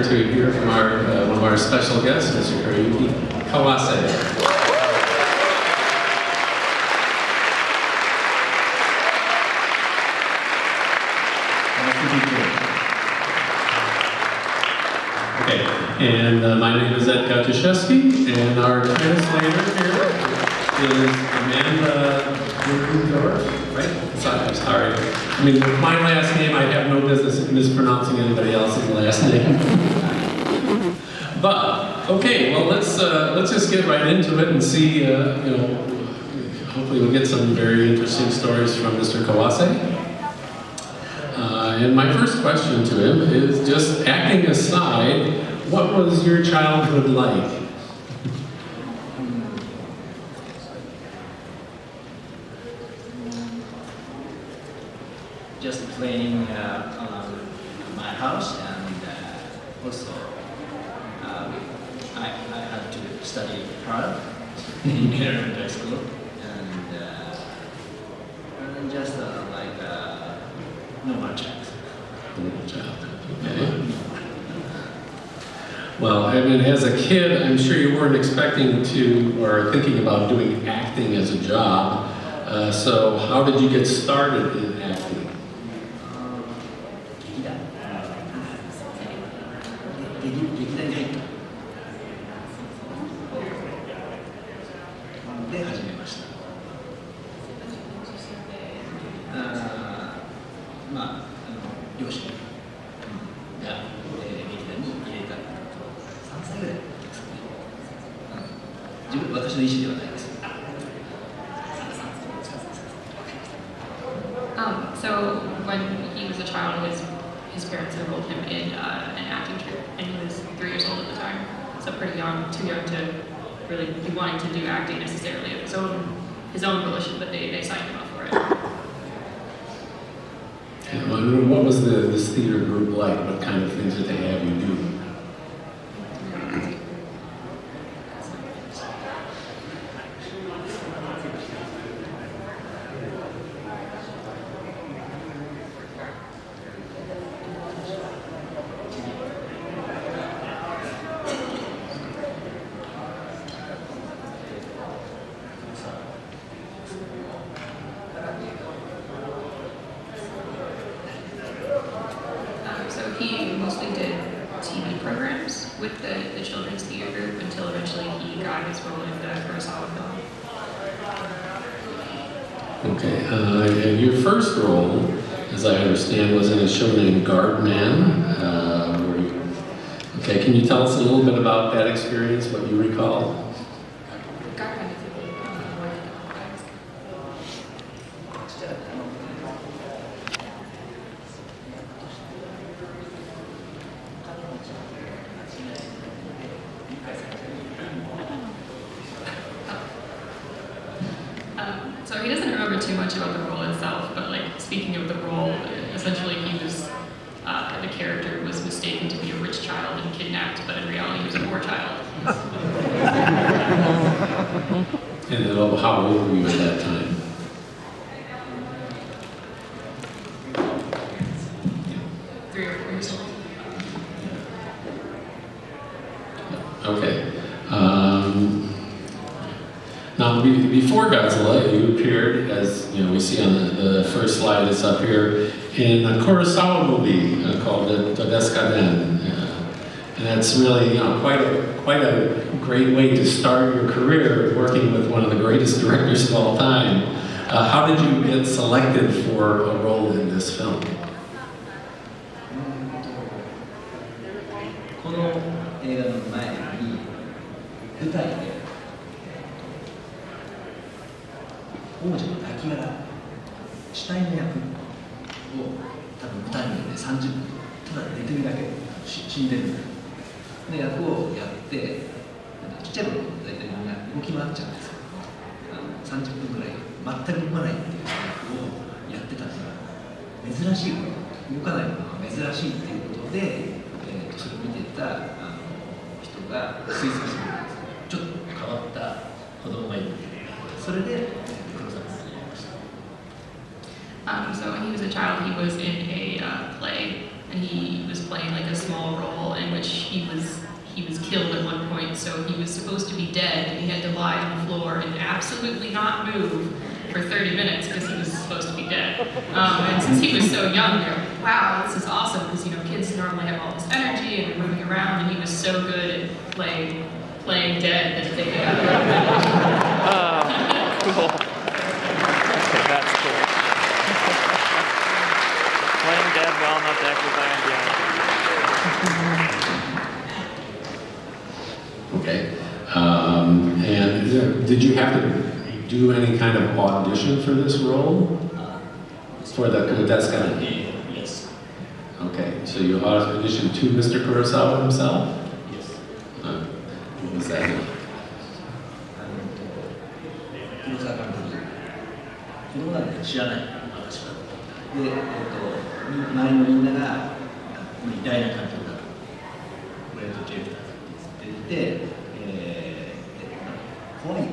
to hear from one of our special guests, Mr. Hiroyuki Kawase. Okay, and my name is Ed Godziszewski, and our translator here is Amanda Derendorf, right? I'm sorry. I mean, with my last name, I have no business mispronouncing anybody else's last name. But okay, well, let's just get right into it and see. Hopefully, we'll get some very interesting stories from Mr. Kawase. And my first question to him is, just acting aside, what was your childhood like? Just playing on my house, and also I had to study hard in elementary school, and just like normal child. Normal child. Okay. Well, I mean, as a kid, I'm sure you weren't expecting to or thinking about doing acting as a job. So, how did you get started in acting? So when he was a child, his parents enrolled him in an acting troupe, and he was 3 years old at the time. So pretty young, too young to really be wanting to do acting necessarily of his own volition, but they signed him up for it. And what was this theater group like? What kind of things did they have you do? He mostly did TV programs with the children's theater group until eventually he got his role in the Kurosawa film. Okay, and your first role, as I understand, was in a show named Guardman. Okay, can you tell us a little bit about that experience, what you recall? So he doesn't remember too much about the role itself, but like speaking of the role, essentially he was, the character was mistaken to be a rich child and kidnapped, but in reality he was a poor child. And how old were you at that time? Yeah. 3 or 4 years old. Okay. Now, before Godzilla, you appeared, as we see on the first slide that's up here, in a Kurosawa movie called Hedorah. And that's really quite a great way to start your career, working with one of the greatest directors of all time. How did you get selected for a role in this film? この映画の前に舞台で王女の亡骸死体の役を多分舞台で30分ただ寝てるだけ死んでるの役をやってちっちゃい頃大体みんな動き回っちゃうんですよ30分ぐらい全く動かないっていう役をやってたのが珍しい動かないのが珍しいっていうことで、それを見てた人が推測するんですちょっと変わった子供がいるそれでSo when he was a child, he was in a play, and he was playing like a small role in which which he was killed at one point, so he was supposed to be dead, and he had to lie on the floor and absolutely not move for 30 minutes because he was supposed to be dead. And since he was so young, they're like, wow, this is awesome, because kids normally have all this energy and they're moving around, and he was so good at playing dead that they got Cool. Okay, that's cool. Playing dead while not actually playing dead. Okay. And did you have to do any kind of audition for this role? For the Kodeska? Yes. Okay, so you auditioned to Mr. Kurosawa himself? Yes. What was that like? 黒沢監督、子供なんて知らない、私は。で、周りのみんなが、偉大な監督だと、ウェルト・ジェフだって言って、怖いって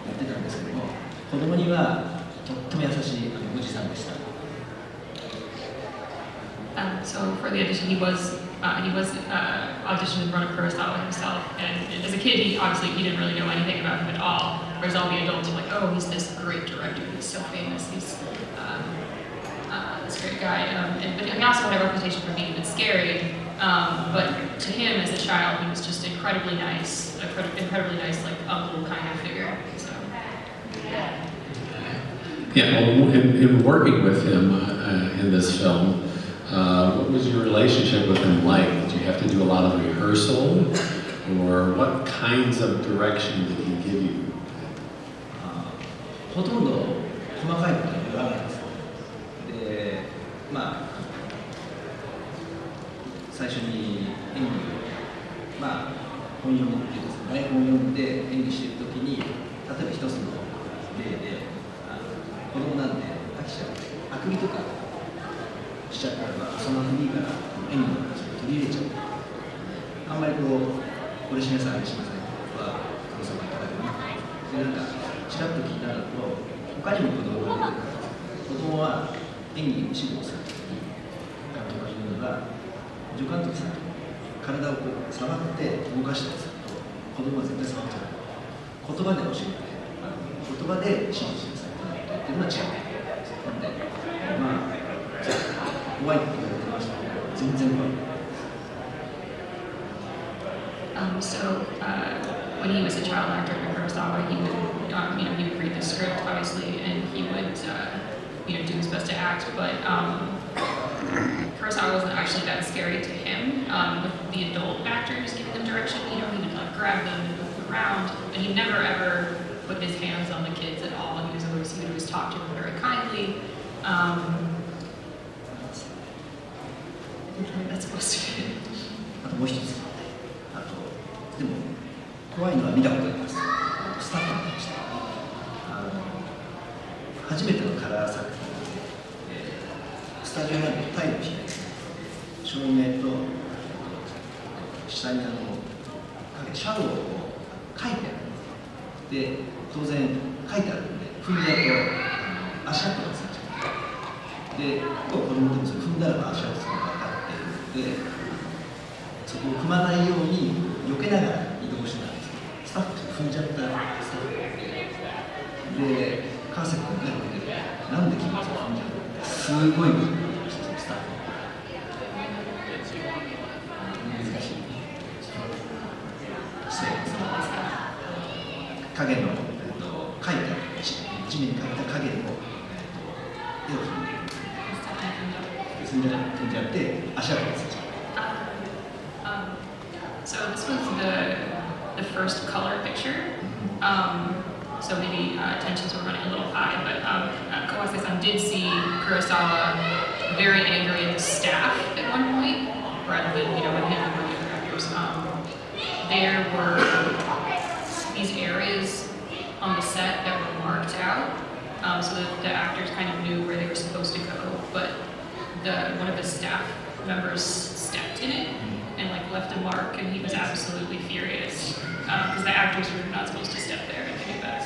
言ってたんですけども、子供にはとっても優しいおじさんでした。So for the audition, he was auditioned in front of Kurosawa himself, and as a kid, he didn't really know anything about him at all. Whereas all the adults were like, "Oh, he's this great director. He's so famous. He's this great guy." But he also had a reputation for being a bit scary. But to him, as a child, he was just incredibly nice, like uncle kind of figure. So. Yeah, well, in working with him in this film, what was your relationship with him like? Did you have to do a lot of rehearsal, or what kinds of direction did he give you? ほとんど細かいことは言わないです。で、最初に演技を、本読みっていうですね、台本を読んで演技しているときに、例えば一つの例で、子供なんで飽きちゃう、あくびとかしちゃったら、その後でいいから演技の話を取り入れちゃう。あんまりこれしなさい、あれしなさいは黒沢に叩くに。で、ちらっと聞いたのと、他にも子供が出てくる。子供は演技の指導をするときに、監督が言うのが、助監督さん、体を触って動かしたりすると、子供は絶対触っちゃう。言葉で教えて、言葉で指示してくださいっていうのは違う。なので、怖いって言われてましたけど、全然怖い。When he was a child actor in Kurosawa, he would, he would read the script, obviously, and he would, do his best to act. But Kurosawa wasn't actually that scary to him. With the adult actors giving them direction, he would grab them and move them around, and he never ever put his hands on the kids at all. He would always talk to them very kindly. That's supposed to be. あともう一つ。でも怖いのは見たことあります。スタッフにました。初めてのカラー作品で、スタジオなんでタイルを開いて、照明と下にシャドウを書いてある。で、当然書いてあるんで、踏んじゃうと足跡がついちゃう。で、子供でもそれ踏んだら足跡つくのが分かっているので、そこを踏まないように避けながら移動してたんですけど、スタッフ踏んじゃったスタッフで、川瀬君が言ってて、なんで君たちが踏んじゃうのってすごいスタッフ難しい影の、描いた地面に描いた影の絵を踏んで踏んじゃって足跡がついちゃう。So this was the first color picture. So maybe tensions were running a little high, but Kawase-san did see Kurosawa very angry at the staff at one point, rather than at him or the other actors. There were these areas on the set that were marked out, so that the actors kind of knew where they were supposed to go. But one of the staff members stepped in it and left a mark, and he was absolutely furious because the actors were not supposed to step there, and they knew that.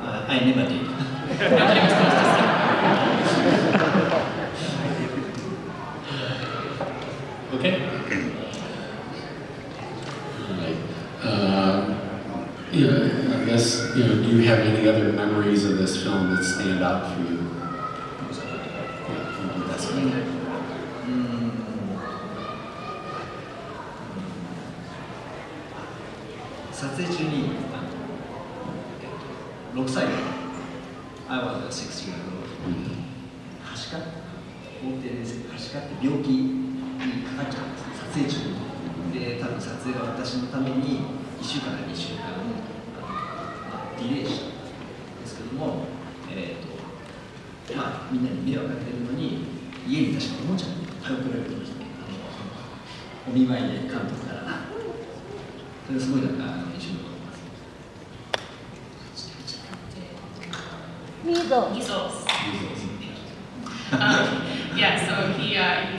But I never did. nobody was supposed to step there. Okay. All right. I guess, do you have any other memories of this film that stand out for you? Yeah, that's good. 撮影中に6歳のI was 6 years old はしか法廷ではしかって病気にかかっちゃうんですね、撮影中に。で、多分撮影が私のために1週間か2週間ディレイしたんですけども、みんなに迷惑かけてるのに、家に確かおもちゃに買い送られてましたね、お見舞いで監督から。それすごい印象に残ります。Measles. Yeah, so he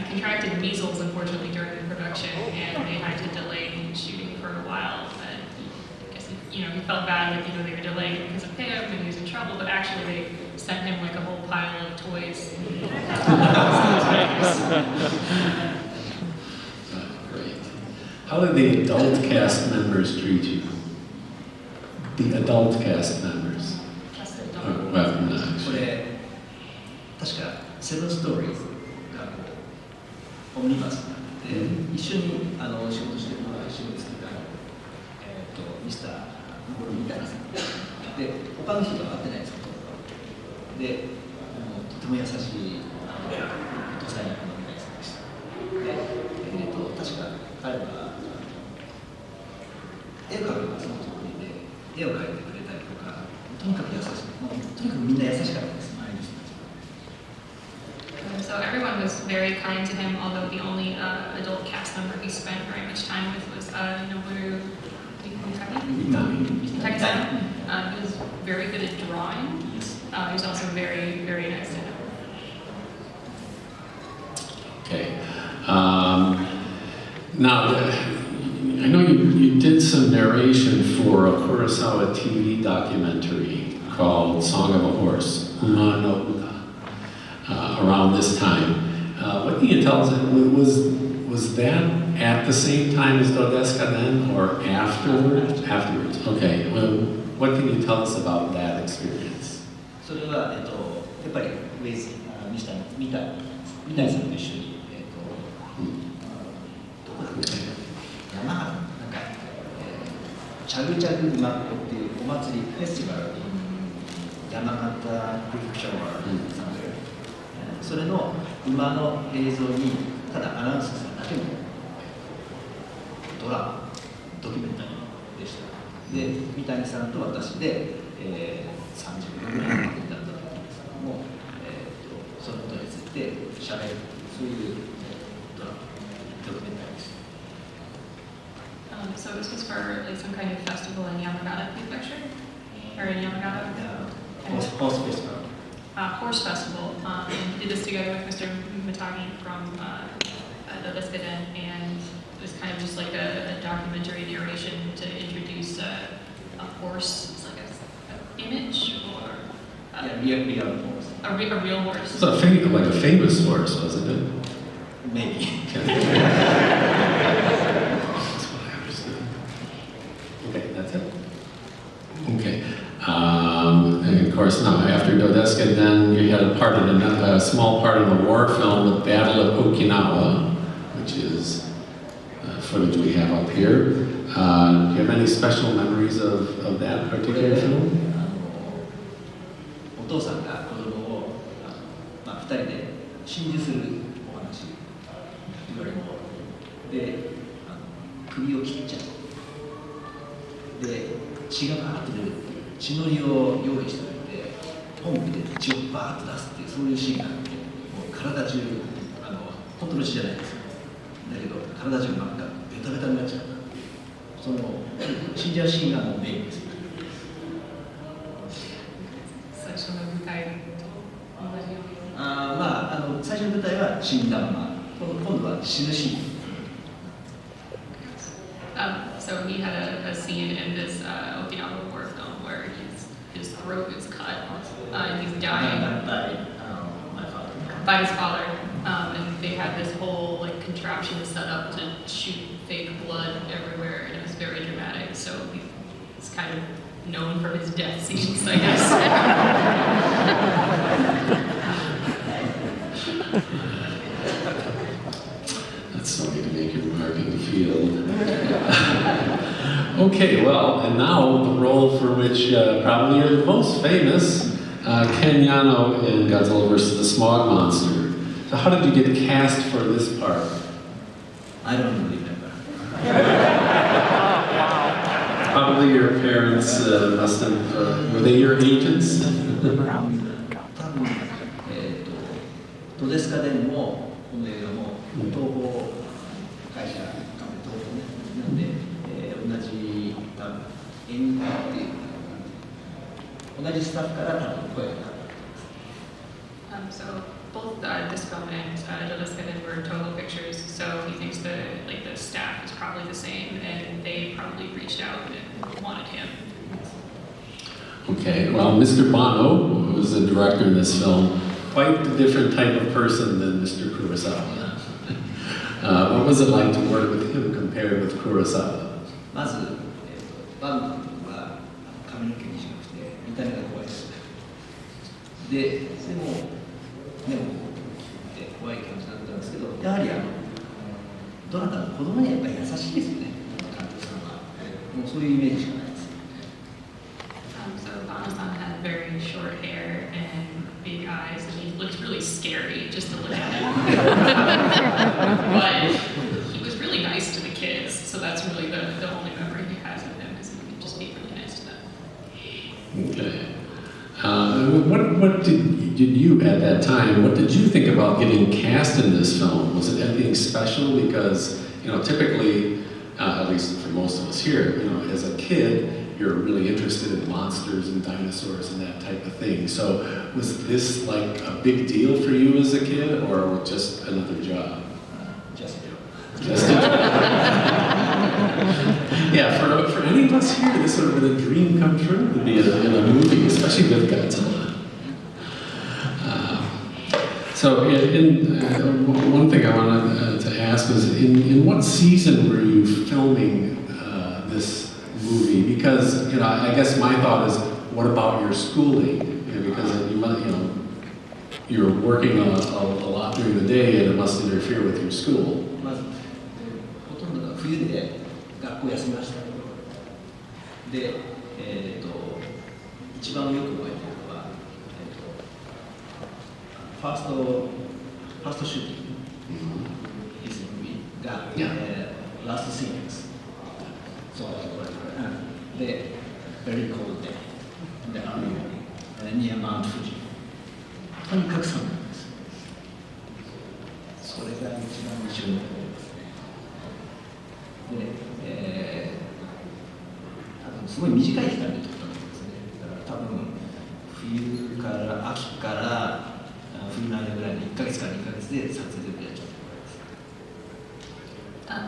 contracted measles, unfortunately, during the production, and they had to delay shooting for a while. And I guess he felt bad, like, they were delaying because of him, and he was in trouble. But actually, they sent him like a whole pile of toys. Great. How did the adult cast members treat you? The adult cast members. Well, no, これ確かセブンストーリーズがオムニバスになって、一緒に仕事してるのが一緒に作ったミスターゴルみたいなさんで、他の人とは会ってないんですよ。で、とても優しい土佐役のみたいさんでした。で、確か彼は絵を描くのがすごく得意で、絵を描いてくれたりとか、とにかく優しい、とにかくみんな優しかったです、周りの人たち。So everyone was very kind to him, although the only adult cast member he spent very much time with was Nobuo Mitake-san. He was very good at drawing. He was also very, very nice to him. Okay. Now, I know you did some narration for a Kurosawa TV documentary called Song of a Horse, Uma no Uta, around this time. What can you tell us? Was that at the same time as Dodeska then, or afterwards? Afterwards. Okay. Well, what can you tell us about that experience? それは、やっぱりウェイズ、三谷さんと一緒に、どこだっけ、山形、チャグチャグ馬コっていうお祭りフェスティバルに山形プリクションワールドさんで、それの馬の映像にただアナウンスするだけのドラマ、ドキュメンタリーでした。で、三谷さんと私で、30分ぐらいだったと思うんですけども、そのことについて喋る、そういうドラマ、ドキュメンタリーです。So this was for like some kind of festival in Yamagata Prefecture, or in Yamagata. Horse festival. Horse festival. And we did this together with Mr. Mitagi from the Liskiden, and it was kind of just like a documentary narration to introduce a horse. It's like an image or real horse. A real horse. It's like a famous horse, wasn't it? Maybe. Okay, that's it? Okay. And of course, now after Dodeska, then you had a small part in the war film, The Battle of Okinawa, which is footage we have up here. Do you have any special memories of that particular film? お父さんが子供を2人で心中するお話言われて、首を切っちゃう。で、血がバーッと出るっていう血のりを用意しておいて、ポンプで血をバーッと出すっていう、そういうシーンがあって、もう体中、本当の血じゃないですよ。だけど、体中真っ赤、ベタベタになっちゃう。その死んじゃうシーンがもうメインですよ。最初の舞台と同じように。最初の舞台は死んだまま、今度は死ぬシーン。So he had a scene in this Okinawa war film where his throat is cut and he's dying My father. by his father, and they had this whole like contraption set up to shoot fake blood everywhere, and it was very dramatic. So he's kind of known for his death scenes, I guess. That's something to make your mark in the field. Okay, well, and now the role for which probably you're the most famous, Ken Yano in Godzilla vs. the Smog Monster. So how did you get cast for this part? I don't really remember. Probably your parents must have, were they your agents? 多分どですかでもこの映画も東宝会社東宝ねなんで、同じ多分演技っていう同じスタッフから多分声がかかった。So both this film and Daikaiju-fanboy were Toho Pictures, so he thinks the staff is probably the same, and they probably reached out and wanted him. Okay, well, Mr. Bono, who was the director in this film, quite a different type of person than Mr. Kurosawa. What was it like to work with him compared with Kurosawa? まず、バンドは髪の毛短くて見た目が怖いです。でも目もって怖い感じだったんですけど、やはりどなたも子供にはやっぱり優しいですよね、監督さんは。もうそういうイメージしかないです。So Bono-san had very short hair and big eyes, and he looked really scary just to look at him. But he was really nice to the kids, so that's really the only memory he has of him, is he could just be really nice to them. Okay. What did you, at that time, what did you think about getting cast in this film? Was it anything special? Because, typically, at least for most of us here, as a kid, you're really interested in monsters and dinosaurs and that type of thing. So was this like a big deal for you as a kid, or just another job? Just a job. Just a job. Yeah, for any of us here, this would have been a dream come true to be in a movie, especially with Godzilla. One thing I wanted to ask was, in what season were you filming this movie? Because I guess my thought is, what about your schooling? Because you're working a lot during the day, and it must interfere with your school. まず、ほとんどが冬で学校休みました。で、一番よく覚えているのは、ファーストシューティング、His movie が、ラストシーンです。そうで、very cold day, near Mount Fuji。とにかく寒いんです。それが一番印象に残りますね。で、多分すごい短い期間で撮ったんですね。だから多分冬から秋から冬の間ぐらいの1ヶ月から2ヶ月で撮影でやっちゃった。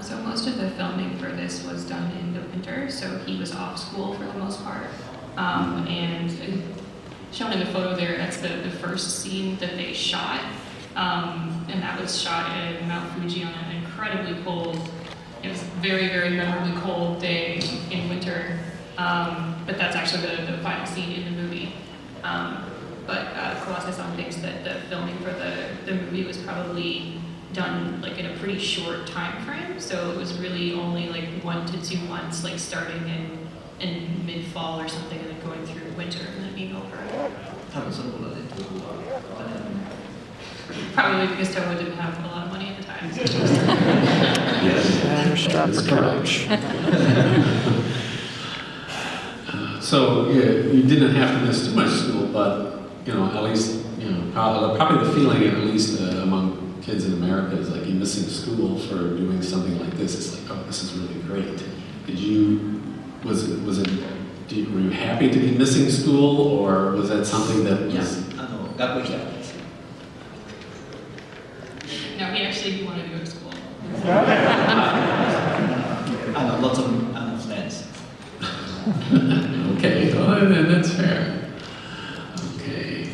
So most of the filming for this was done in the winter, so he was off school for the most part. And shown in the photo there, that's the first scene that they shot. And that was shot at Mount Fuji on an incredibly cold, it was very, very memorably cold day in winter. But that's actually the final scene in the movie. But Kawase-san thinks that the filming for the movie was probably done like in a pretty short time frame. So it was really only like 1 to 2 months, like starting in mid-fall or something, and then going through winter and then being over. 多分その頃はね、東宝はお金はね。Probably because Toho didn't have a lot of money at the time. You're strapped for cash. So you didn't have to miss too much school, but at least probably the feeling, at least among kids in America, is like you missing school for doing something like this. It's like, oh, this is really great. Were you happy to be missing school, or was that something that was? 学校行きたかったです。No, he actually wanted to go to school. Lots of friends. Okay, well, then that's fair. Okay.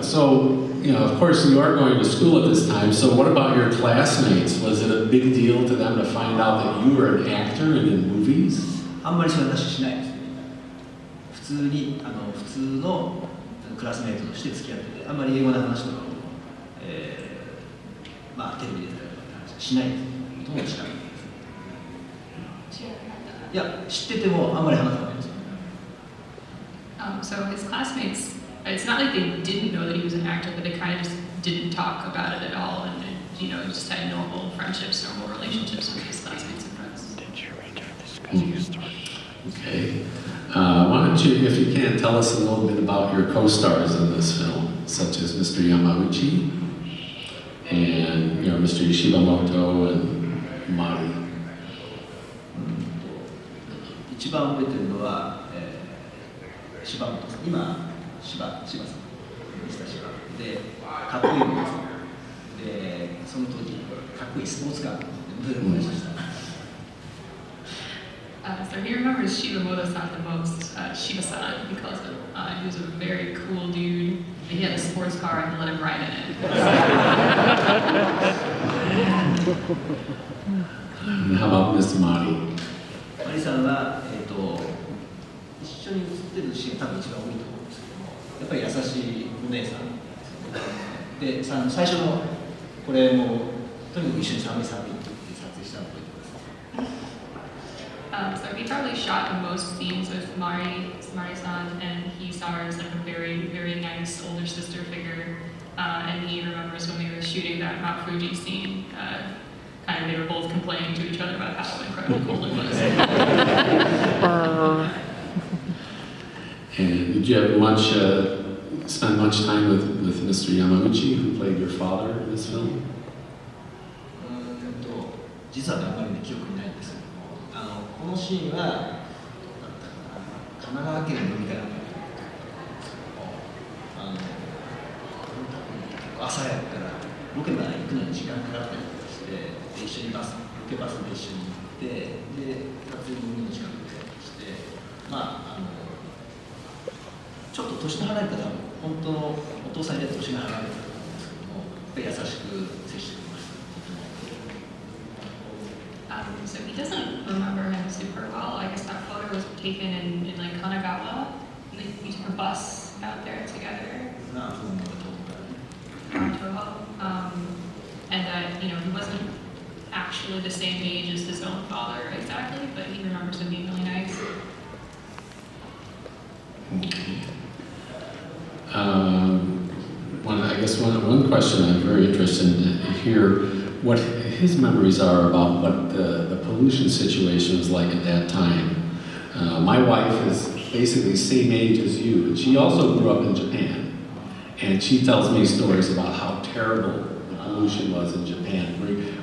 So, of course you are going to school at this time, so what about your classmates? Was it a big deal to them to find out that you were an actor and in movies? あんまりそういう話しないですね。普通に普通のクラスメートとして付き合ってて、あんまり英語の話とかを、まあテレビで出たりとかって話はしないです。ほとんどしないです。いや、知っててもあんまり話さないです。So his classmates, it's not like they didn't know that he was an actor, but they kind of just didn't talk about it at all, and just had normal friendships, normal relationships with his classmates and friends. Okay. Why don't you, if you can, tell us a little bit about your co-stars in this film, such as Mr. Yamauchi and Mr. Ishibamoto and Mari. 一番覚えてるのは、柴本さん、今柴さんでした柴で、かっこいいんです。で、その当時かっこいいスポーツカーで思い出しました。So he remembers Shibamoto-san the most, Shiba-san, he calls him. He was a very cool dude. He had a sports car and he let him ride in it. And how about Miss Mari? マリさんは、一緒に写ってるシーンが多分一番多いと思うんですけども、やっぱり優しいお姉さんで、最初のこれもとにかく一緒に寒いって撮影したのを覚えてます。So he probably shot most scenes with Mari-san, and he saw her as like a very, very nice older sister figure. And he remembers when we were shooting that Mount Fuji scene, kind of they were both complaining to each other about how incredibly cool it was. And did you have spend much time with Mr. Yamauchi, who played your father in this film? 実はね、あんまりね、記憶にないんですけども、このシーンは、神奈川県の海からの朝やったら、ロケまで行くのに時間かかったりとかして、一緒にロケバスで一緒に行って、で、撮影の海の近くでして、まあ、ちょっと年の離れた多分、本当のお父さんより年が離れたと思うんですけども、やっぱり優しく接してくれました。So he doesn't remember him super well. I guess that photo was taken in like Kanagawa. We took a bus out there together. And he wasn't actually the same age as his own father exactly, but he remembers him being really nice. Okay. I guess one question I'm very interested in here, what his memories are about what the pollution situation was like at that time. My wife is basically the same age as you, and she also grew up in Japan. And she tells me stories about how terrible the pollution was in Japan.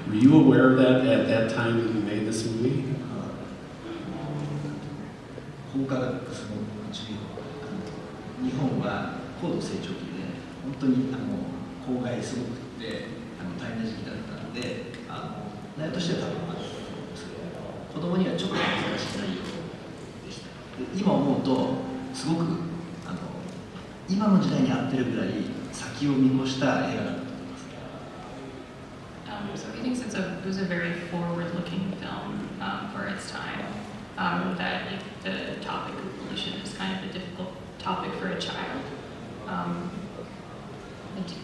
Were you aware of that at that time that you made this movie? 放課が日本は高度成長期で本当に公害すごくて大変な時期だったので内容としては多分あったと思うんですけど子供にはちょっと難しい内容でした。で今思うとすごく今の時代に合ってるぐらい先を見越した映画だったと思います。So he thinks it was a very forward-looking film for its time. That the topic of pollution is kind of a difficult topic for a child.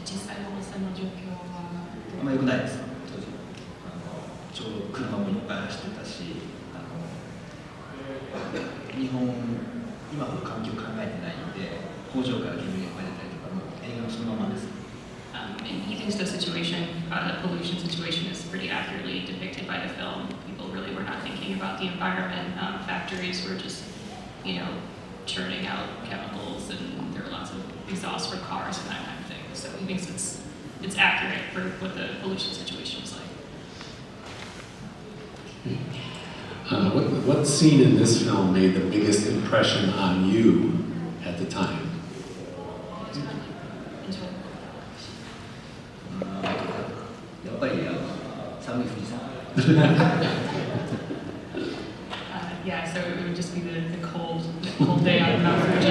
実際の汚染の状況はあんまり良くないです。当時ちょうど車もいっぱい走ってたし、日本今ほど環境考えてないんで工場から煙がいっぱい出たりとかも映画のそのままです。And he thinks the situation, the pollution situation, is pretty accurately depicted by the film. People really were not thinking about the environment. Factories were just, churning out chemicals, and there were lots of exhaust for cars and that kind of thing. So he thinks it's accurate for what the pollution situation was like. What scene in this film made the biggest impression on you at the time? やっぱり寒い富士山。Yeah, so it would just be the cold day on Mount Fuji.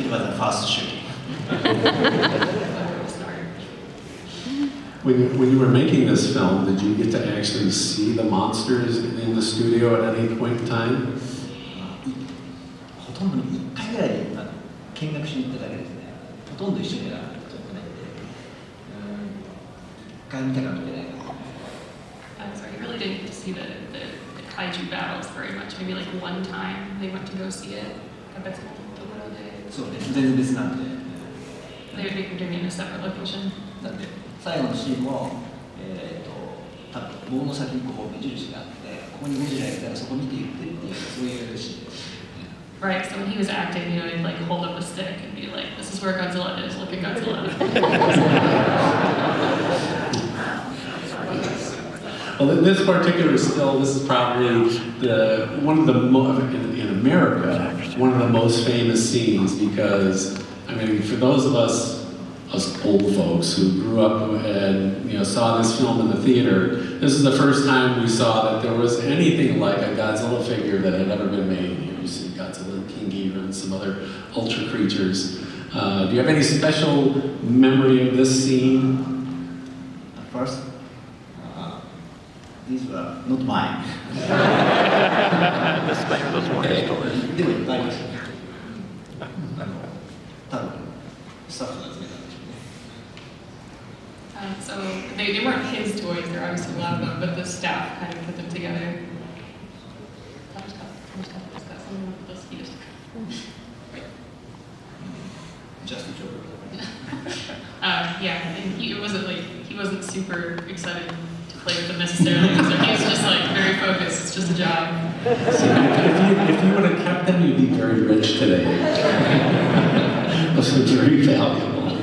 It was a fast shooting. When you were making this film, did you get to actually see the monsters in the studio at any point in time? ほとんど1回ぐらい見学しに行っただけですね。ほとんど一緒にはちょっとないんで、1回見たか見てないか。So he really didn't get to see the kaiju battles very much. Maybe like one time they went to go see it. I bet it's a そうね、全然別なんで。they were doing it in a separate location. だって最後のシーンも、多分棒の先にこう目印があって、ここにゴジラがいたらそこ見ていってっていうそういうシーンです。Right, so when he was acting, you know, he'd like hold up a stick and be like, "This is where Godzilla is. Look at Godzilla." Well, this particular still, this is probably one of the in America, one of the most famous scenes because, I mean, for those of us old folks who grew up and saw this film in the theater, this is the first time we saw that there was anything like a Godzilla figure that had ever been made. You see Godzilla, King Ghidorah, and some other ultra creatures. Do you have any special memory of this scene? At first, these were not mine. Disclaimer, those weren't his toys. でもいっぱいありましたね。多分スタッフが集めたんでしょうね。So they weren't his toys. They're obviously a lot of them, but the staff kind of put them together. Just a joke. Yeah, and he wasn't super excited to play with them necessarily. So he was just like very focused. It's just a job. So if you would have kept them, you'd be very rich today. Those are very valuable.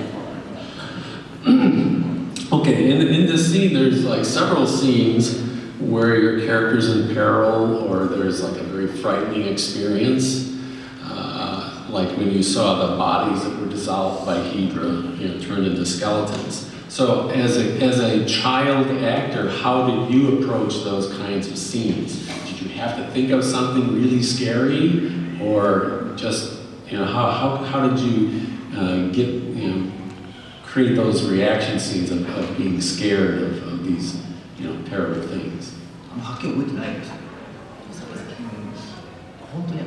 Okay, in this scene, there's like several scenes where your character's in peril, or there's like a very frightening experience. Like when you saw the bodies that were dissolved by Hedorah, turned into skeletons. So as a child actor, how did you approach those kinds of scenes? Did you have to think of something really scary, or just, how did you create those reaction scenes of being scared of these, terrible things? はっきり覚えてないですけど、本当に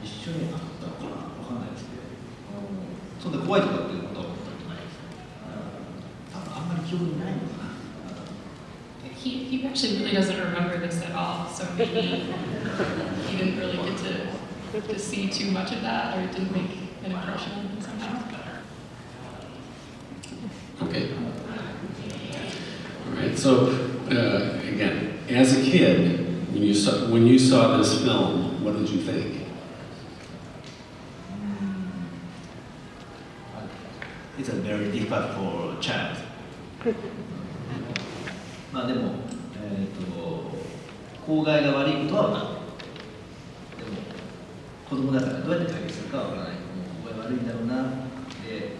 一緒にあったのかな、わかんないですけど、そんな怖いとかっていうことは思ったことないです。多分あんまり記憶にないのかな。He actually really doesn't remember this at all, so maybe he didn't really get to see too much of that, or it didn't make an impression on him somehow. Okay. All right. So again, as a kid, when you saw this film, what did you think? It's a very difficult for a child. まあでも、公害が悪いことは分かる。でも子供だからどうやって解決するかは分からない。公害悪いんだろうな。で、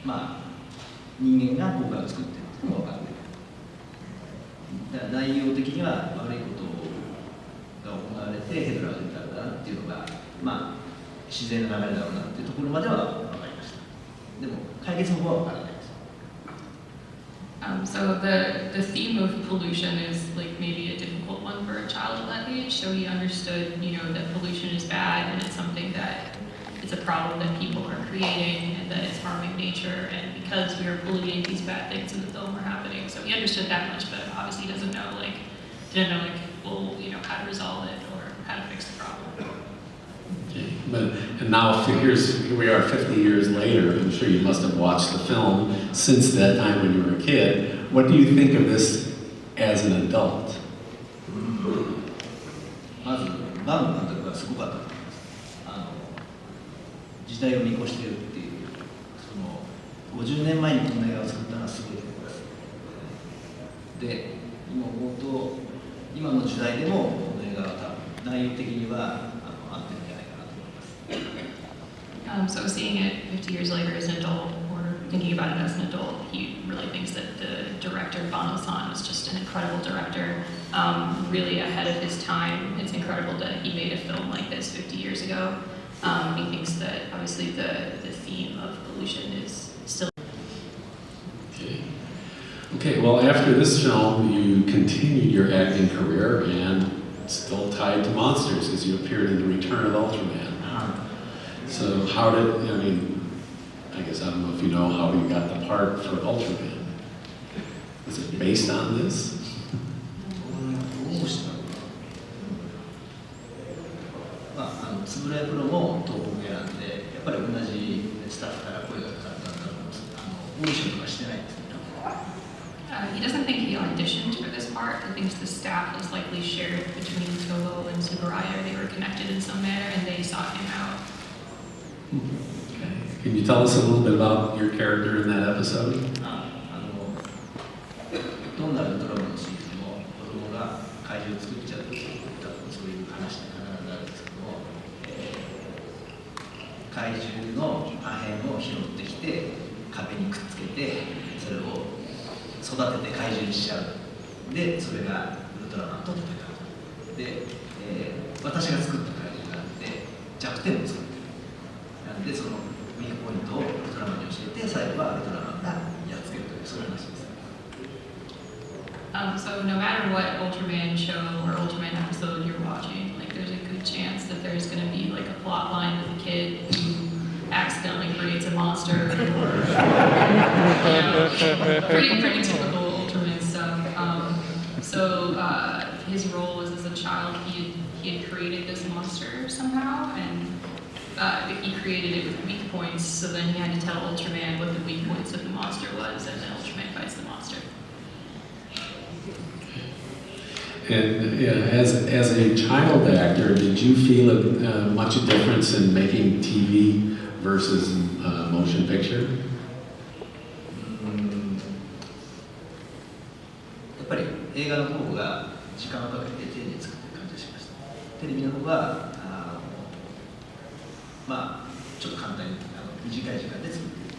まあ人間が公害を作ってるっていうのも分かる。だから内容的には悪いことが行われてヘドラが出たんだなっていうのが、まあ自然な流れだろうなっていうところまでは分かりました。でも解決法は分からない。So the theme of pollution is like maybe a difficult one for a child at that age. So he understood, that pollution is bad and it's something that it's a problem that people are creating and that it's harming nature. And because we are polluting, these bad things in the film are happening. So he understood that much, but obviously he didn't know how to resolve it or how to fix the problem. Okay. And now here we are 50 years later. I'm sure you must have watched the film since that time when you were a kid. What do you think of this as an adult? まずバン監督がすごかったと思います。時代を見越しているっていう、50年前にこの映画を作ったのはすごいと思います。で、今思うと今の時代でもこの映画は多分内容的には合ってるんじゃないかなと思います。So seeing it 50 years later as an adult, or thinking about it as an adult, he really thinks that the director, Bano-san, was just an incredible director, really ahead of his time. It's incredible that he made a film like this 50 years ago. He thinks that obviously the theme of pollution is still. Okay, well, after this film, you continued your acting career and still tied to monsters as you appeared in The Return of Ultraman. So how did, I mean, I guess I don't know if you know how you got the part for Ultraman. Is it based on this? どうしたのかな、つぶらやプロも東北選んで、やっぱり同じスタッフから声がかかったんだと思うんです。オーディションとかしてないんですね。He doesn't think he auditioned for this part. He thinks the staff was likely shared between Toho and Tsuburaya. They were connected in some manner, and they sought him out. Can you tell us a little bit about your character in that episode? どんなウルトラマンのシーンでも子供が怪獣を作っちゃうとそういう話に必ずなるんですけども、怪獣の破片を拾ってきて壁にくっつけてそれを育てて怪獣にしちゃう。でそれがウルトラマンと戦う。で、私が作った怪獣なんで弱点を作ってる。なんでそのウィークポイントをウルトラマンに教えて最後はウルトラマンがやっつけるというそういう話です。So no matter what Ultraman show or Ultraman episode you're watching, like there's a good chance that there's going to be like a plot line with a kid who accidentally creates a monster or pretty typical Ultraman stuff. So his role was as a child, he had created this monster somehow, and he created it with weak points, so then he had to tell Ultraman what the weak points of the monster was, and then Ultraman fights the monster. And as a child actor, did you feel much difference in making TV versus motion picture? やっぱり映画の方が時間をかけて丁寧に作ってる感じがしました。テレビの方がまあちょっと簡単に短い時間で作ってる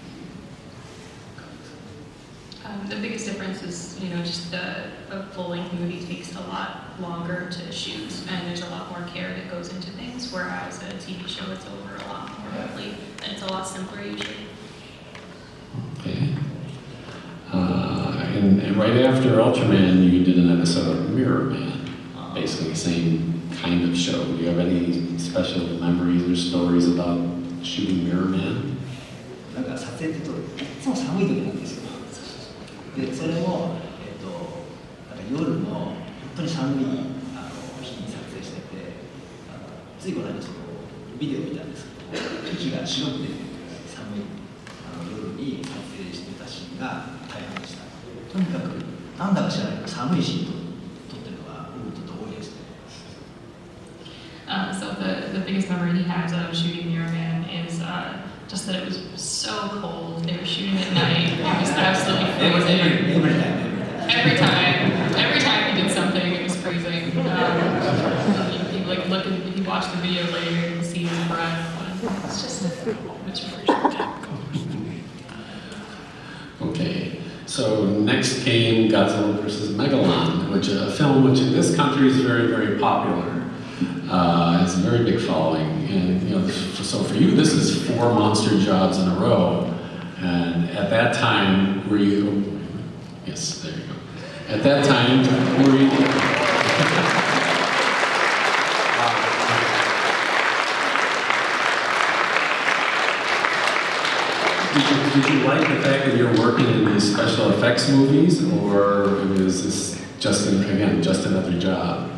感じです。The biggest difference is, just a full-length movie takes a lot longer to shoot, and there's a lot more care that goes into things, whereas a TV show it's over a lot more quickly, and it's a lot simpler usually. Okay. And right after Ultraman, you did an episode of Mirror Man, basically the same kind of show. Do you have any special memories or stories about shooting Mirror Man? なんか撮影っていつも寒い時なんですよ。でそれも、なんか夜の本当に寒い日に撮影してて、ついこの間ビデオ見たんですけど、時が白くて寒い夜に撮影してたシーンが大変でした。とにかくなんだか知らないけど寒いシーン撮ってるのがちょっと多いですね。So the biggest memory he has of shooting Mirror Man is just that it was so cold. They were shooting at night. It was absolutely freezing. Every time he did something, it was freezing. If you watch the video later, you can see his breath. It's just much more. Okay. So next came Godzilla vs. Megalon, which is a film which in this country is very, very popular. It's a very big following, and so for you, this is 4 monster jobs in a row. And at that time, were you? Yes, there you go. At that time, were you? Did you like the fact that you're working in these special effects movies, or is this just another job?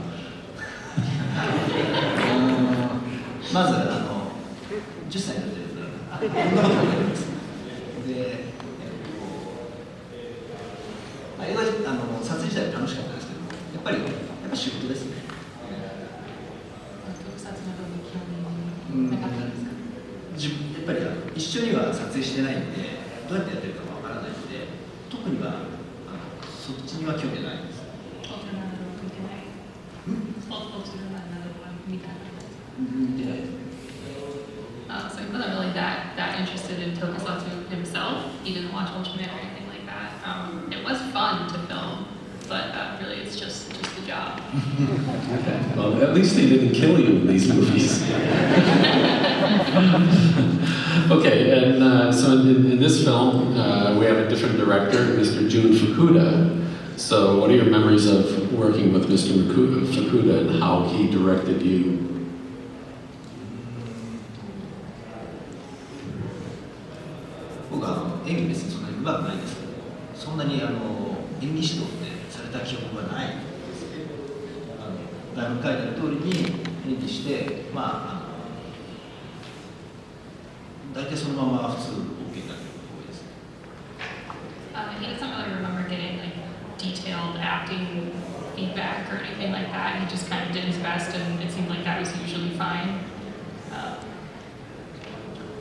まず10歳になってるんで、こんなことがないです。で、映画撮影自体は楽しかったですけど、やっぱり仕事ですね。やっぱり一緒には撮影してないんで、どうやってやってるかわからないので、特にはそっちには興味ないです。So he wasn't really that interested in Tokusatsu himself. He didn't watch Ultraman or anything like that. It was fun to film, but really it's just the job. Well, at least they didn't kill you in these movies. Okay, and so in this film, we have a different director, Mr. Jun Fukuda. So what are your memories of working with Mr. Fukuda and how he directed you? 僕は演技別にそんなに上手くないんですけど、そんなに演技指導ってされた記憶はないですけど、台本書いてある通りに演技して、まあ大体そのまま普通 OK になる方がいいですね。He doesn't really remember getting like detailed acting feedback or anything like that. He just kind of did his best, and it seemed like that was usually fine.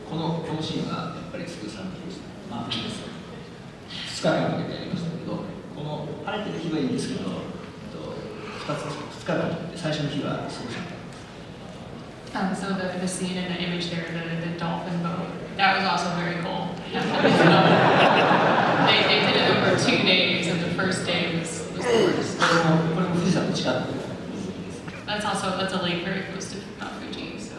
このシーンはやっぱり作る3日でした。まあ、2日間かけてやりましたけど、この晴れてる日はいいんですけど、2日間で最初の日はすごく寒かった。So the scene in the image there, the dolphin boat, that was also very cold. They did it over 2 days, and the first day was the worst. これも富士山の近くの水着です。That's a lake very close to Fuji, so.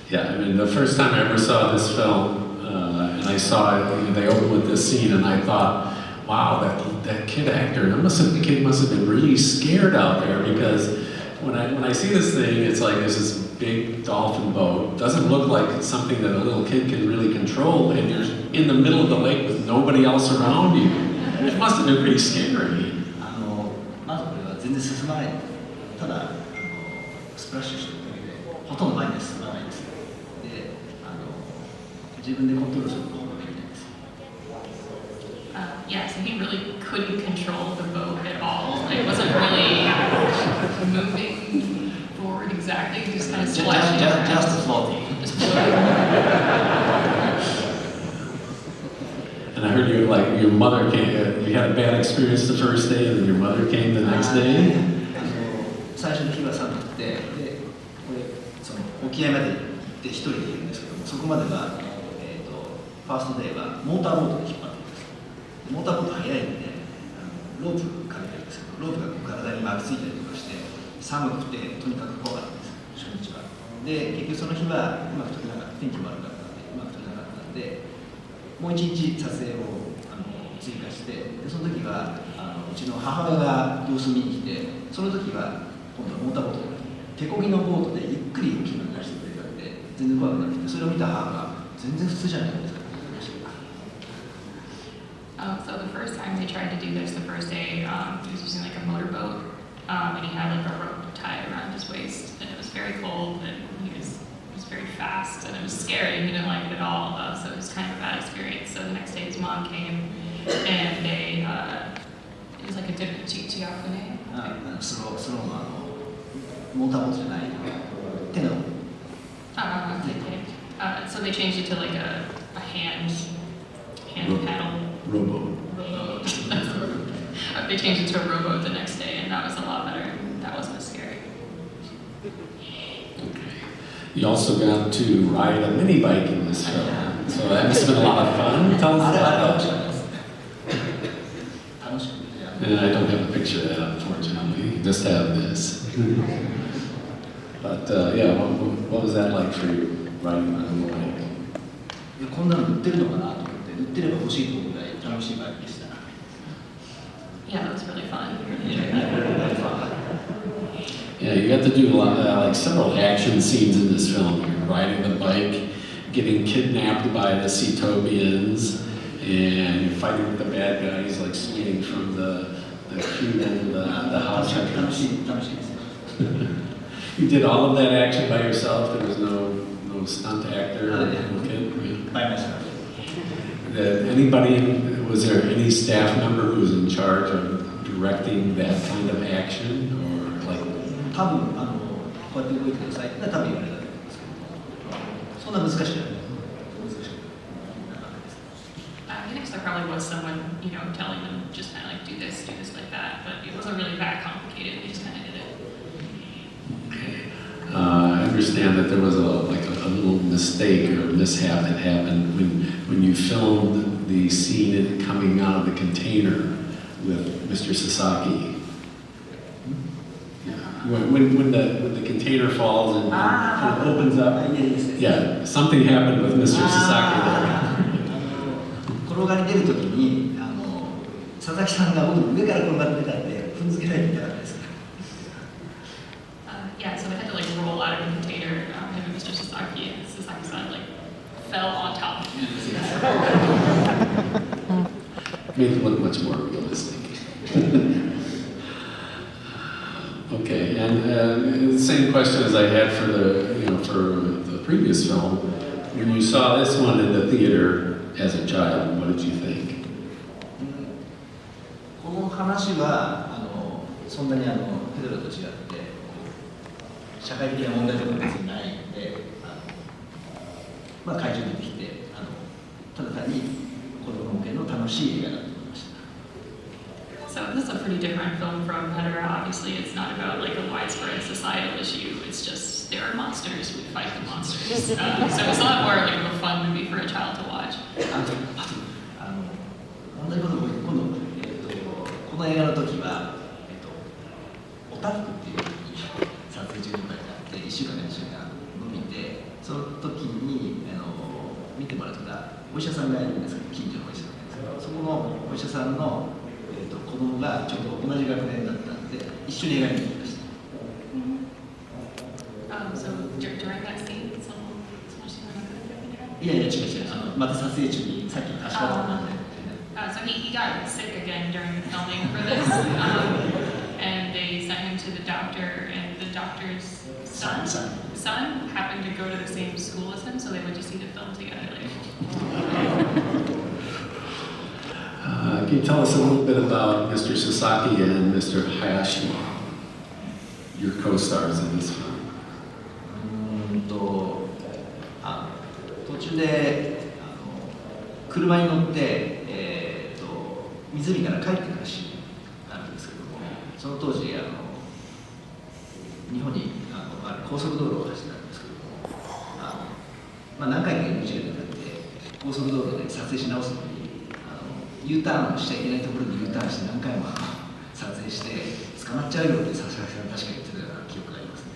Yeah, I mean, the first time I ever saw this film, and I saw it, they opened with this scene, and I thought, wow, that kid actor, the kid must have been really scared out there, because when I see this thing, it's like there's this big dolphin boat. Doesn't look like something that a little kid can really control, and you're in the middle of the lake with nobody else around you. It must have been pretty scary. まずこれは全然進まない。ただスプラッシュしてるだけでほとんど前には進まないんです。で、自分でコントロールすることができないんです。Yeah, so he really couldn't control the boat at all. It wasn't really moving forward exactly. He just kind of splashing. Just floating. Just floating. And I heard your mother came, you had a bad experience the first day, and then your mother came the next day? 最初の日は寒くて、で、これ、その沖合まで行って一人でいるんですけども、そこまでは、ファーストデーはモーターボートで引っ張っています。モーターボート速いんで、ロープかけてるんですけど、ロープが体に巻きついたりとかして、寒くてとにかく怖かったんです、初日は。で、結局その日はうまく撮れなかった、天気も悪かったんで、うまく撮れなかったんで、もう一日撮影を追加して、でその時はうちの母親が様子見に来て、その時は今度はモーターボートで手漕ぎのボートでゆっくり沖に流してくれたんで、全然怖くなくて、それを見た母が全然普通じゃないですか。So the first time they tried to do this, the first day, he was using like a motorboat, and he had like a rope tied around his waist, and it was very cold, and he was very fast, and it was scary, and he didn't like it at all, so it was kind of a bad experience. So the next day his mom came, and they, it was like a different G-Fest. スローのモーターボートじゃない手の So they changed it to like a hand paddle. Rowboat. They changed it to a rowboat the next day, and that was a lot better. That wasn't as scary. Okay. You also got to ride a mini bike in this film, so that must have been a lot of fun. Tell us about that. And I don't have a picture of that, unfortunately. Just have this. But yeah, what was that like for you, riding on a bike? こんなの売ってるのかなと思って、売ってれば欲しいと思うぐらい楽しいバイクでした。Yeah, that was really fun. Yeah, you got to do a lot, like several action scenes in this film. You're riding the bike, getting kidnapped by the Seatobians, and you're fighting with the bad guys, like swinging from the cube and the house. 楽しいですよ。You did all of that action by yourself. There was no stunt actor. By myself. Was there any staff member who was in charge of directing that kind of action, or like? 多分こうやって動いてくださいって多分言われたと思うんですけど、そんな難しくない。I think there probably was someone, telling them just kind of like do this like that, but it wasn't really that complicated. They just kind of did it. Okay. I understand that there was a little mistake or mishap that happened when you filmed the scene coming out of the container with Mr. Sasaki. Yeah. when the container falls and kind of opens up. Yeah, something happened with Mr. Sasaki there. 転がり出るときに佐々木さんが僕の上から転がってたんで踏んづけられていたからです。Yeah, so they had to like roll out of the container. Him and Mr. Sasaki, and Sasaki-san like fell on top of him. Made it look much more realistic. Okay, and the same question as I had for the previous film. When you saw this one in the theater as a child, what did you think? この話はそんなにヘドラと違って社会的な問題とか別にないので、まあ怪獣出てきてただ単に子供向けの楽しい映画だと思いました。So this is a pretty different film from Hedorah. Obviously, it's not about like a widespread societal issue. It's just there are monsters. We fight the monsters. So it's a lot more like a fun movie for a child to watch. 同じことを今度この映画の時はオタフクっていう撮影中の会があって1週間か2週間伸びてその時に見てもらってたお医者さんがいるんですけど近所のお医者さんなんですけどそこのお医者さんの子供がちょうど同じ学年だったんで一緒に映画に行きました。So during that scene, いやいや違うまた撮影中にさっきの足場だったんで。So he got sick again during the filming for this, and they sent him to the doctor, and the doctor's son happened to go to the same school as him, so they went to see the film together later. Can you tell us a little bit about Mr. Sasaki and Mr. Hayashi, your co-stars in this film? 途中で車に乗って湖から帰ってくるシーンがあるんですけども、その当時日本に高速道路を走ってたんですけども、何回か NG が出て高速道路で撮影し直すのにU ターンしちゃいけないところに U ターンして何回も撮影して捕まっちゃうよって佐々木さん確か言ってたような記憶がありますね。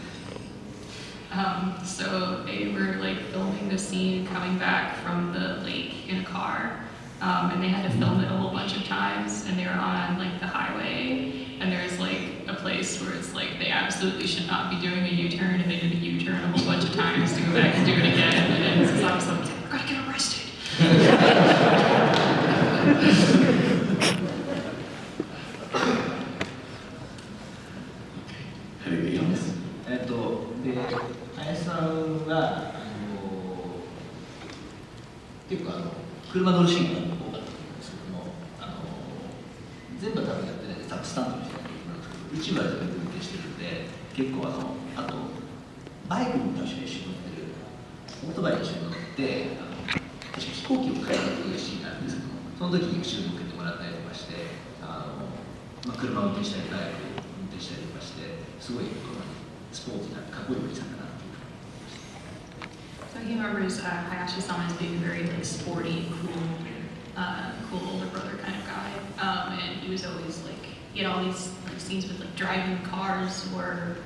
So they were like filming the scene coming back from the lake in a car, and they had to film it a whole bunch of times, and they were on like the highway, and there's like a place where it's like they absolutely should not be doing a U-turn, and they did a U-turn a whole bunch of times to go back and do it again, and Sasaki's like, we're gonna get arrested. Anything else? で林さんは結構車乗るシーンが多かったんですけども全部は多分やってないんで多分スタンドみたいな曲なんですけど一部は自分で運転してるんで結構あとバイクに確か一緒に乗ってるオートバイに一緒に乗って確か飛行機を買いに行くシーンがあるんですけどもその時に後ろに乗っけてもらったりとかして車を運転したりバイクを運転したりとかしてすごいスポーツなかっこいいおじさんだなっていう。So he remembers Hayashi-san as being very like sporty, cool older brother kind of guy, and he was always like he had all these like scenes with like driving cars or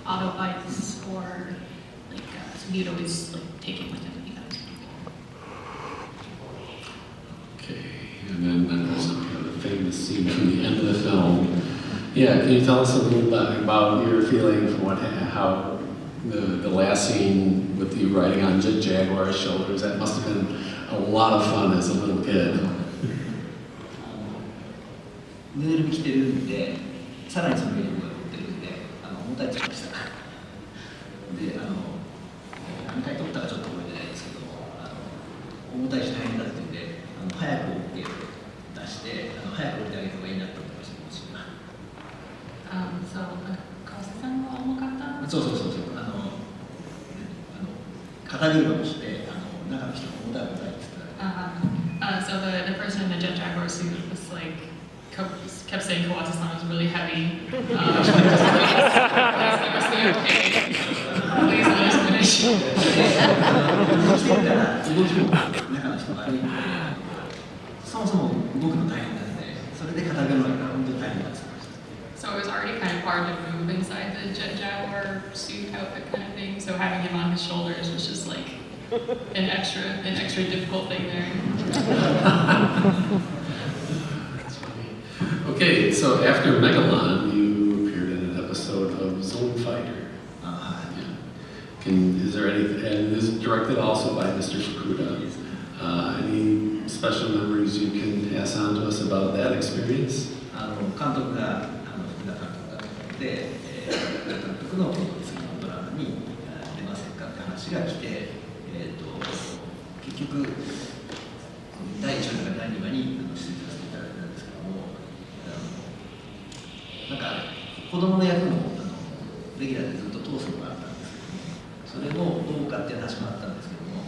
auto bikes or like so he'd always like take it with him. He thought it was pretty cool. Okay, and then there's a famous scene from the end of the film. Yeah, can you tell us a little bit about your feeling from how the last scene with you riding on Jaguar's shoulders? That must have been a lot of fun as a little kid. ヌールに着てるんで、さらにその上に僕が乗ってるんで、重たいつきました。で、何回撮ったかちょっと覚えてないですけども、重たいし大変だって言うんで、早く OK を出して、早く降りてあげた方がいいなと思ってました。So Kawase-sanは重かった？そう肩車をして中の人が重たいって言ってた。So the person in the Jet Jaguar suit was like kept saying Kawase-san was really heavy. Please let us finish. 動きも中の人が歩いてそもそも動くの大変なんで、それで肩車が本当に大変なんです。So it was already kind of hard to move inside the Jet Jaguar suit outfit kind of thing. So having him on his shoulders was just like an extra difficult thing there. That's funny. Okay, so after Megalon, you appeared in an episode of Zone Fighter. Is there any, and this is directed also by Mr. Fukuda. Any special memories you can pass on to us about that experience? 監督が福田監督がで、監督の次のドラマに出ませんかって話が来て、結局第1話から第2話に出演させていただいたんですけども、なんか子供の役もレギュラーでずっと通すのがあったんですけども、それもどうかっていう話もあったんですけども、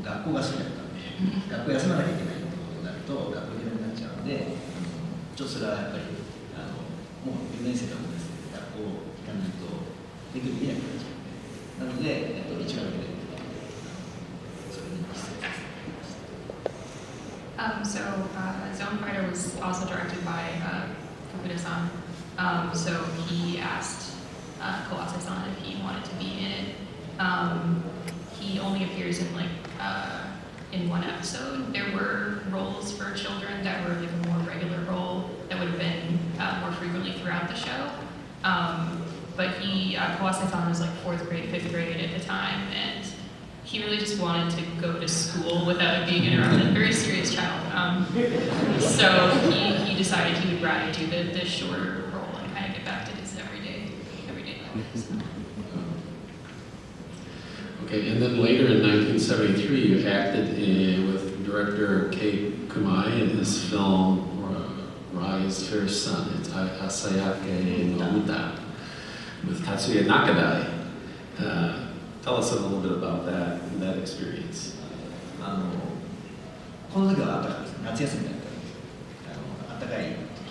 学校が好きだったんで、学校休まなきゃいけないってことになると学校行けなくなっちゃうので。ちょっとそれはやっぱりもう4年生だもんですね、学校行かないとできなくなっちゃうので、1話だけでそれに出演させていただきました。So Zone Fighter was also directed by Fukuda-san. So he asked Kawase-san if he wanted to be in it. He only appears in in one episode. There were roles for children that were like a more regular role that would have been more frequently throughout the show. But Kawase-san was like 4th grade, 5th grade at the time, and he really just wanted to go to school without being interrupted. Very serious child. So he decided he would rather do the shorter role and kind of get back to his everyday life. Okay, and then later in 1973, you acted with director Kei Kumai in his film Rise, Fair Sun. It's Asayake no Uta with Tatsuya Nakadai. Tell us a little bit about that experience. この時は暖かいです。夏休みだったんです。暖かい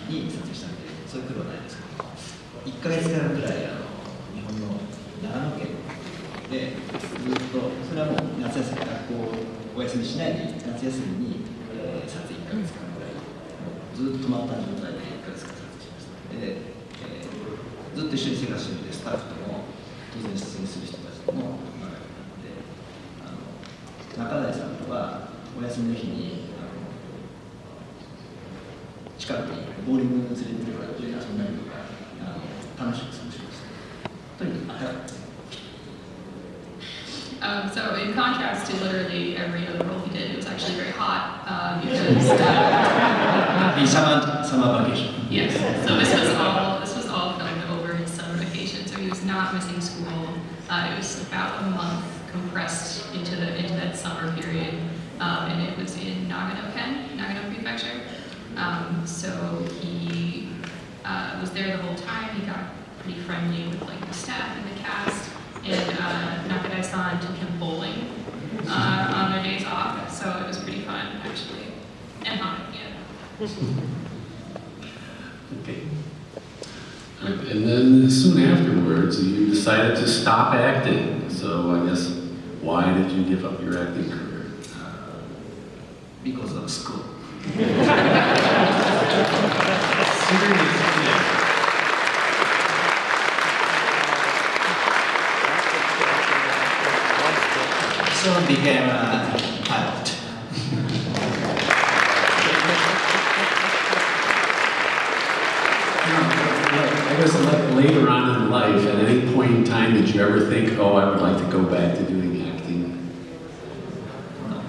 時に撮影したんで、そういう苦労はないですけど、1ヶ月間くらい日本の長野県でずっとそれはもう夏休み学校お休みしないで夏休みに、撮影1ヶ月間くらいずっと止まった状態で1ヶ月間撮影しました。で、ずっと一緒に生活してるんでスタッフとも当然出演する人たちとも仲良くなって、中台さんとはお休みの日に近くにボーリングに連れてってもらって遊んだりとか楽しく過ごしました。とにかく暖かかったです。So in contrast to literally every other role he did, it was actually very hot because summer vacation. Yes. So this was all filmed over his summer vacation. So he was not missing school. It was about a month compressed into that summer period, and it was in Nagano Prefecture. So he was there the whole time. He got pretty friendly with the staff and the cast. And Nakadai-san took him bowling on their days off, so it was pretty fun, actually. And hot, yeah. Okay. And then soon afterwards, you decided to stop acting. So I guess, why did you give up your acting career? Because of school. So became a pilot. I guess later on in life, at any point in time, did you ever think, oh, I would like to go back to doing acting? No.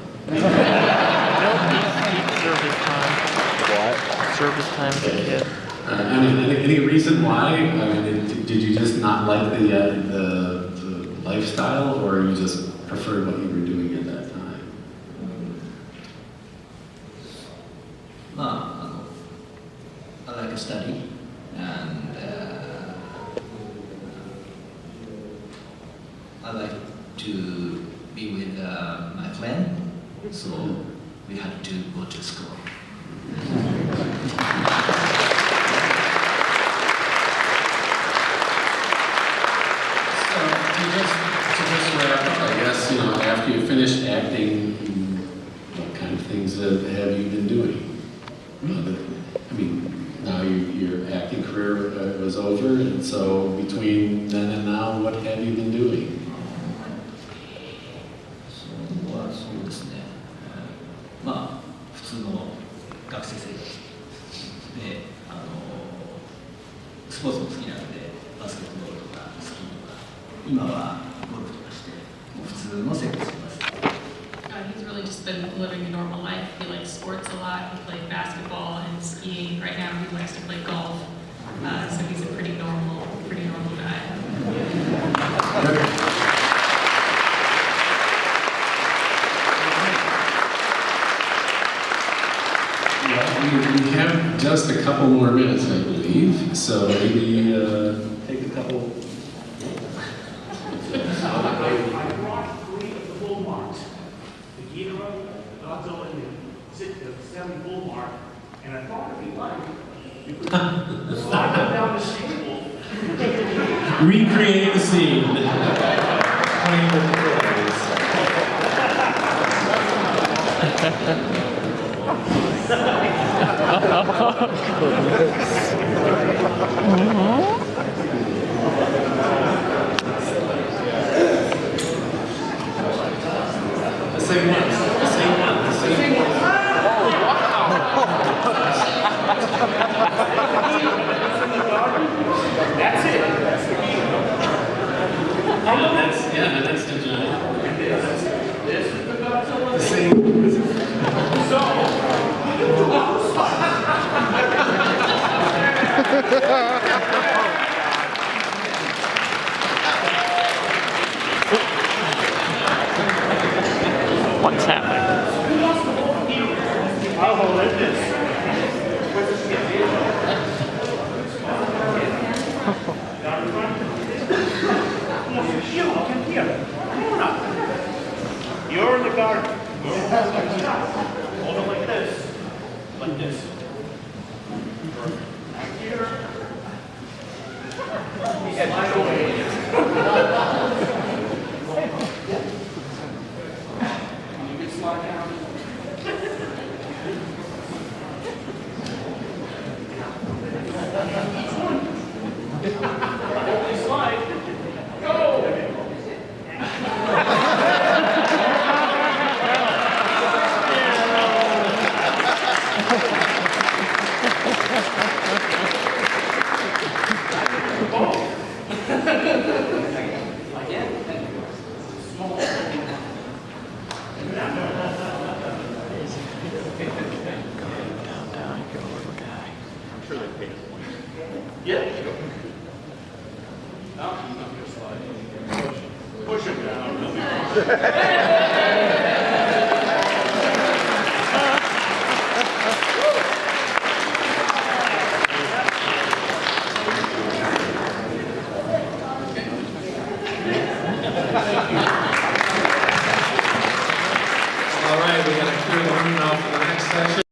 Service time as a kid. Any reason why? I mean, did you just not like the lifestyle, or you just preferred what you were doing at that time? I like to study, and I like to be with my friend, so we had to go to school. I guess, after you finished acting, what kind of things have you been doing? now your acting career was over, and so between then and now, what have you been doing? それはそうですね、まあ普通の学生生活で、スポーツも好きなのでバスケットボールとかスキーとか、今はゴルフとかしてもう普通の生活してます。He's really just been living a normal life. He likes sports a lot. He played basketball and skiing. Right now, he likes to play golf. So he's a pretty normal guy. We have just a couple more minutes, I believe, so maybe take a couple. I brought 3 of the bull marks, the Hedorah, Godzilla, and the 7 bull mark, and I thought if you like, you could slide them down the table. Recreate the scene. Playing with the toys. The same one. That's it. That's the key. That's the giant. This is the Godzilla. The same. What's happening? I'll hold it. This. You're in the garden. Hold it like this. Like this. Back here. Slide away. You can slide down. Only slide. Go! Yeah. No, he's not going to slide. Push him down.